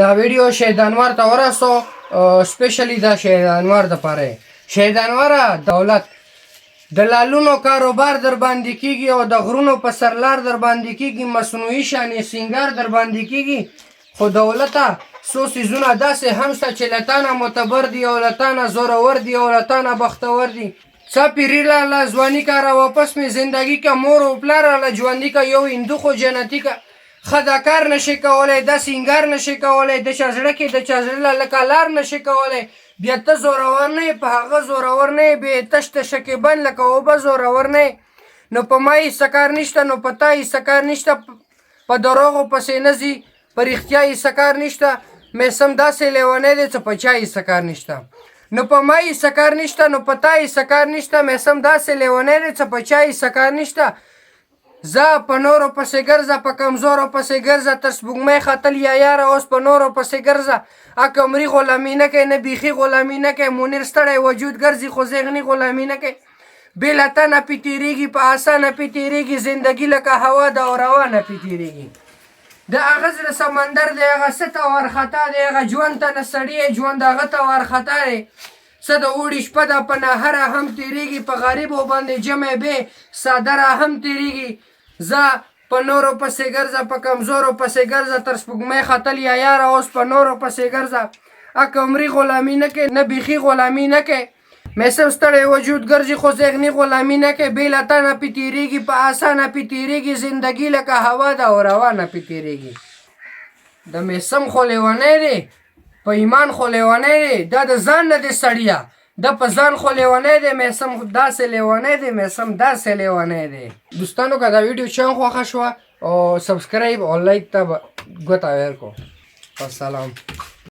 دا ویډیو شهید انور ته ورسو سپیشلی دا شهید انور د پاره. شهید انور دولت د لالونو کاروبار در باندې کیږي او د غرونو په سرلار در باندې کیږي، مصنوعي شانې سینګار در باندې کیږي، خو دولته څو څیزونه داسې هم شته چې لتانه معتبر دي او لتانه زورور دي او لتانه بختور دي. څه پیری لاله ځواني کا را واپس می زندگی کا مور او پلار لاله ژوندي کا یو هندو خو جنتی کا خدا کار نشي کولای، د سینګار نشي کولای، د چا زړه کې د چا زړه لکه لار نشي کولای. بیا ته زورور نه په هغه زورور نه بې تشت شکیبن لکه اوبه زورور نه. نو په ما یې سکار نشته، نو په تا یې سکار نشته، په دروغو پسې نه ځي، په رښتیا یې سکار نشته. میسم داسې لیونی دی چې په چا یې سکار نشته. نو په ما یې سکار نشته، نو په تا یې سکار نشته. میسم داسې لیونی دی چې په چا یې سکار نشته. زه په نورو پسې ګرځه، په کمزورو پسې ګرځه، تر سپوږمۍ ختل یا یاره اوس په نورو پسې ګرځه. قمري غلامي نه کوي، نه بیخي غلامي نه کوي. منیر ستړی وجود ګرځي خو ذهني غلامي نه کوي. بې له تنه پې تېرېږي، په اسانه پې تېرېږي. زندګي لکه هوا ده او روانه پې تېرېږي. د هغه زړه سمندر دی، هغه څه ته وارخطا دی، هغه ژوند ته نه سړی ژوند هغه ته وارخطا دی. څه د اوړي شپه ده په نهره هم تېرېږي، په غریبو باندې جمع بې څادره هم تېرېږي. زه په نورو پسې ګرځه، په کمزورو پسې ګرځه، تر سپوږمۍ ختل یا یاره اوس په نورو پسې ګرځه. قمري غلامي نه کوي، نه بیخي غلامي نه کوي. میسم ستړی وجود ګرځي خو ذهني غلامي نه کوي. بې له تنه پې تېرېږي، په اسانه پې تېرېږي. زندګي لکه هوا ده او روانه پې تېرېږي. د میسم خو لیونی دی، په ایمان خو لیونی دی، دا د ځان نه دی سړیه، دا په ځان خو لیونی دی. میسم داسې لیونی دی، میسم داسې لیونی دی. دوستانو که دا ویډیو چا خوښه شوه او سبسکرایب او لایک ته ګوته ورکړو. السلام.